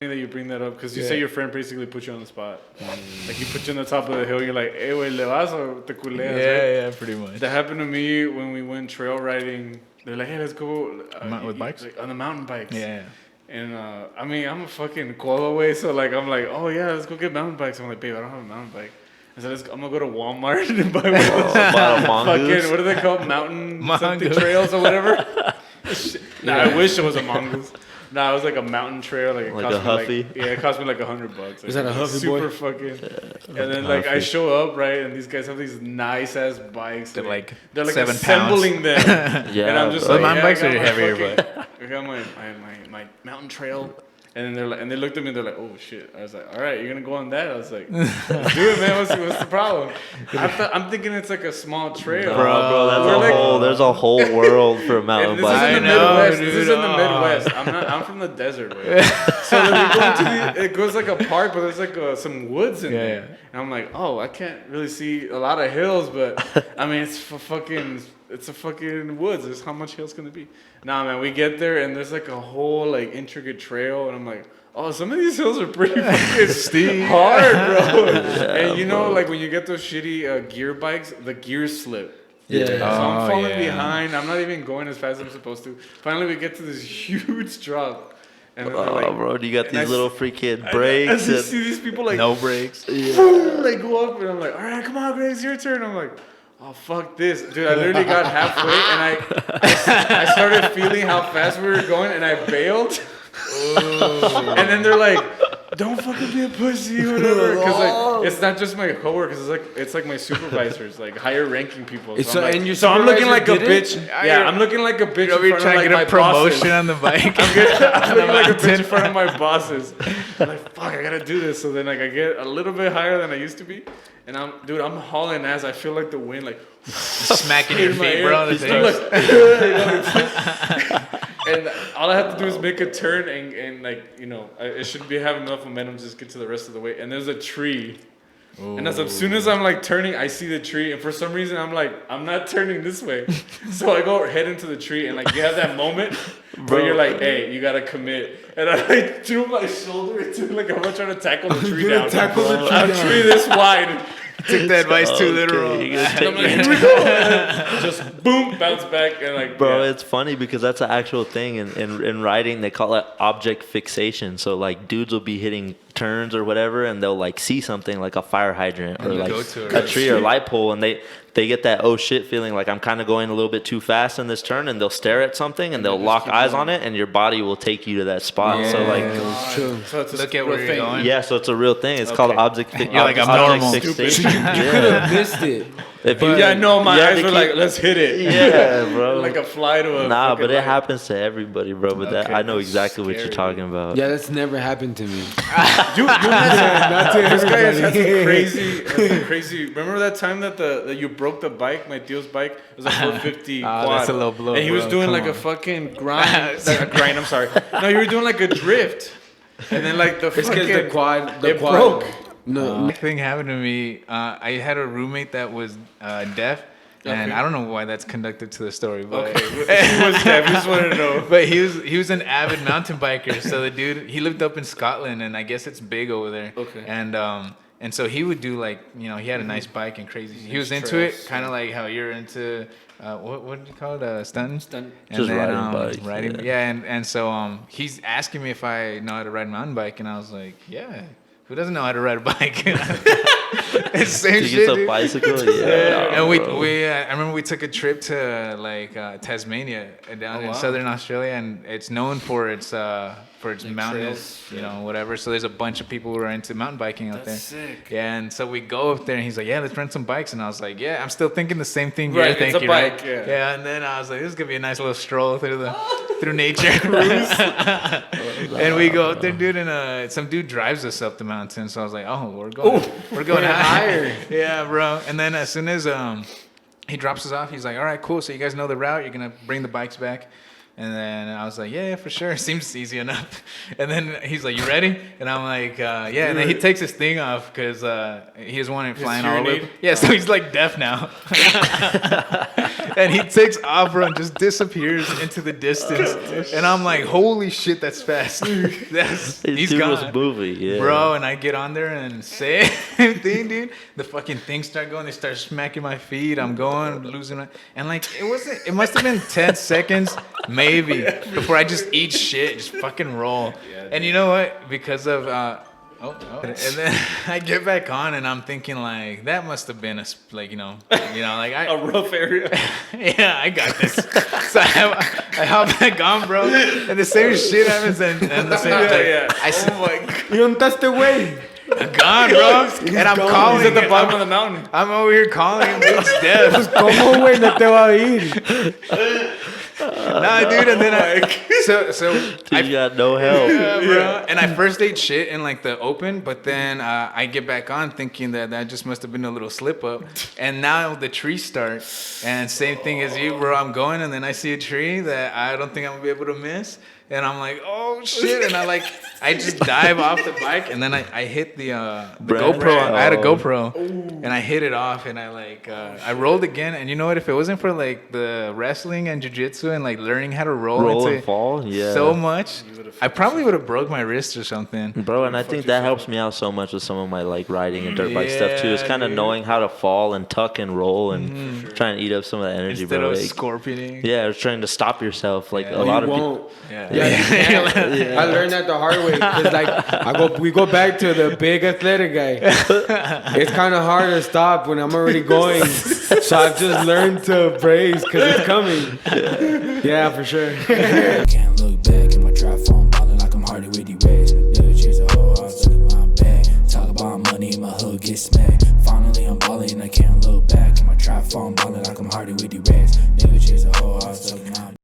that you bring that up because you say your friend basically put you on the spot. Like he put you on the top of the hill. You're like, hey, güey, le vas o te culeas? Yeah, pretty much. That happened to me when we went trail riding. They're like, hey, let's go with bikes? Like, on the mountain bikes. Yeah. And I mean, I'm a fucking koala away, so like I'm like, oh yeah, let's go get mountain bikes. I'm like, babe, I don't have a mountain bike. I said, I'm gonna go to Walmart and buy one of those fucking, what are they called, mountain something trails or whatever. I wish it was a mongoose. Nah, it was like a mountain trail. Like, it like cost a Huffy? Me it cost me like $100. Like, is that a Huffy super boy? Fucking. And then like I show up, right, and these guys have these nice ass bikes. They're like 7 pounds. assembling them. Yeah, and I'm just bro. like, Mountain bikes are heavier, but I got my mountain trail. And then they're like, and they looked at me and they're like, oh shit. I was like, all right, you're gonna go on that? I was like, let's do it, man. What's the problem? I'm thinking it's like a small trail. Bro, there's a whole world for mountain bikes. This is in the Midwest. I'm from the desert, way. So then we go into it goes like a park, but there's like some woods in there. And I'm like, oh, I can't really see a lot of hills, but I mean, it's a fucking woods. There's how much hills can there be? Nah, man, we get there and there's like a whole like intricate trail, and I'm like, oh, some of these hills are pretty fucking steep, hard, bro. And you know, like when you get those shitty gear bikes, the gears slip. Yeah. So I'm falling behind. I'm not even going as fast as I'm supposed to. Finally, we get to this huge drop. And bro, you got these little freaking brakes. I just see these people like no brakes. They go up, and I'm like, all right, come on, Grace, your turn. I'm like, oh, fuck this. Dude, I literally got halfway, and I started feeling how fast we were going, and I bailed. And then they're like, don't fucking be a pussy or whatever. Because like, it's not just my coworkers, it's like my supervisors, like higher ranking people. So I'm looking like a bitch. Yeah, I'm looking like a bitch in front of like my promotion bosses. on the bike. I'm looking like a bitch in front of my bosses. I'm like, fuck, I gotta do this. So then like I get a little bit higher than I used to be. And I'm hauling ass. I feel like the wind like smacking your feet, bro. And all I have to do is make a turn and like, you know, it should be having enough momentum to just get to the rest of the way. And there's a tree. Ooh. And as soon as I'm like turning, I see the tree. And for some reason, I'm like, I'm not turning this way. So I go head into the tree. And like, you have that moment where you're like, hey, you got to commit. And I like threw my shoulder into like, I'm trying to tackle the tree down. I'm tree this wide. Took that advice too literal. I'm like, here we go. Just boom, bounce back and like. Bro, it's funny because that's an actual thing in riding. They call it object fixation. So like dudes will be hitting turns or whatever, and they'll like see something like a fire hydrant or like a tree or light pole, and they get that oh shit feeling like I'm kind of going a little bit too fast in this turn, and they'll stare at something and they'll lock eyes on it, and your body will take you to that spot. Yeah, so like, it's true. So it's look at where you're going. Yeah, so it's a real thing. It's called object fixation. You're like, I'm normal. You could have missed it. My eyes were like, let's hit it. Yeah, bro. Like a fly to a. Nah, but it happens to everybody, bro. But that I know exactly what you're talking about. Yeah, that's never happened to me. You this guy has had some crazy. Remember that time that you broke the bike, my Theo's bike? It was a 450 quad. That's a low blow. And he was doing like a fucking grind. I'm sorry. No, you were doing like a drift. And then like the fucking the quad broke. No, thing happened to me. I had a roommate that was deaf, and I don't know why that's conducted to the story. But he was deaf. Just wanted to know. But he was an avid mountain biker. So the dude, he lived up in Scotland, and I guess it's big over there. Okay. And so he would do like, you know, he had a nice bike and crazy. He was into it, kind of like how you're into what do you call it? Stunting? Just riding bikes. Riding, and so he's asking me if I know how to ride a mountain bike, and I was like, yeah. Who doesn't know how to ride a bike? It's the same shit, a bicycle? Yeah. And I remember we took a trip to like Tasmania down in southern Australia, and it's known for its mountains, you know, whatever. So there's a bunch of people who are into mountain biking out there. Sick. Yeah, and so we go up there, and he's like, "Yeah, let's rent some bikes." And I was like, "Yeah, I'm still thinking the same thing you're thinking, it's a bike, right?" Yeah. Yeah, and then I was like, "This is gonna be a nice little stroll through nature." And we go up there, dude, and some dude drives us up the mountain. So I was like, "Oh, we're going higher." Yeah, bro. And then as soon as he drops us off, he's like, "All right, cool. So you guys know the route. You're gonna bring the bikes back." And then I was like, yeah, for sure. Seems easy enough. And then he's like, you ready? And I'm like, yeah. And then he takes his thing off because he was wanting flying all over. Yeah, so he's like deaf now. And he takes off, bro, and just disappears into the distance. And I'm like, holy shit, that's fast. He's dude gone. was moving, yeah. Bro, and I get on there and same thing, dude. The fucking things start going. They start smacking my feet. I'm going, losing my... And like, it must have been 10 seconds, maybe, before I just eat shit, just fucking roll. And you know what? Because of... And then I get back on and I'm thinking like that must have been a like a rough area. Yeah, I got this. So I hop back on, bro, and the same shit happens and the same I said, oh my god, You don't touch the way. I'm gone, bro, and I'm calling. He's at the bottom of the mountain. I'm over here calling him. He's dead. ¿Cómo, güey? No te va a ir. Nah, dude, and then you got no help. Yeah, bro. And I first ate shit in like the open, but then I get back on thinking that just must have been a little slip up. And now the trees start, and same thing as you, bro. I'm going, and then I see a tree that I don't think I'm gonna be able to miss. And I'm like, oh shit! And I just dive off the bike, and then I hit the GoPro. I had a GoPro, and I hit it off, and I rolled again. And you know what? If it wasn't for like the wrestling and jiu-jitsu and like learning how to roll and fall, so much, I probably would have broke my wrist or something. Bro, and I think that helps me out so much with some of my like riding and dirt bike stuff too. It's kind of knowing how to fall and tuck and roll and trying to eat up some of that energy, instead bro. Of scorpioning. Yeah, trying to stop yourself. Like a lot of people. Yeah. I learned that the hard way. Cause like we go back to the big athletic guy. It's kind of hard to stop when I'm already going. So I've just learned to brace because it's coming. Yeah, for sure. Can't look back in my trap phone.